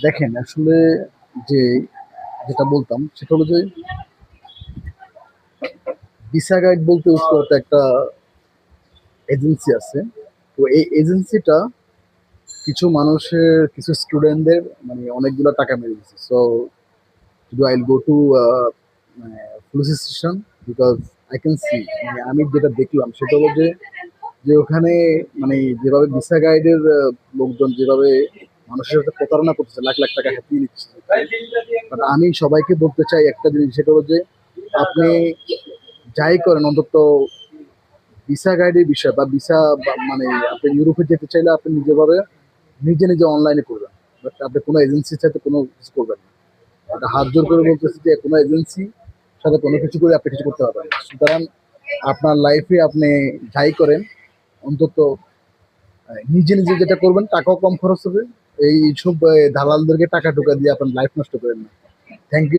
দেখেন আসলে যে যেটা বলতাম সেটা হলো যে ভিসা গাইড বলতে তো একটা এজেন্সি আছে। তো এই এজেন্সিটা কিছু মানুষের কিছু স্টুডেন্টদের মানে অনেকগুলো টাকা মেরে দিচ্ছে। সো আইল গো টু মানে police station because I can see, মানে আমি যেটা দেখলাম সেটা হলো যে যে ওখানে মানে যেভাবে ভিসা গাইডের লোকজন যেভাবে মানুষের সাথে প্রতারণা করতেছে, লাখ লাখ টাকা হাতিয়ে নিচ্ছে। বাট আমি সবাইকে বলতে চাই একটা জিনিস, সেটা হলো যে আপনি যাই করেন অন্তত ভিসা গাইডের বিষয় বা ভিসা মানে আপনি ইউরোপে যেতে চাইলে আপনি নিজেভাবে নিজে নিজে অনলাইনে করবেন। বাট আপনি কোনো এজেন্সির সাথে কোনো কিছু করবেন না। এটা হাত জোর করে বলতেছি যে কোনো এজেন্সি সাথে কোনো কিছু করে আপনি কিছু করতে পারবেন না। সুতরাং আপনার লাইফে আপনি যাই করেন অন্তত নিজে নিজে যেটা করবেন টাকাও কম খরচ হবে। এই সব দালালদেরকে টাকা টোকা দিয়ে আপনার লাইফ নষ্ট করেন না। Thank you.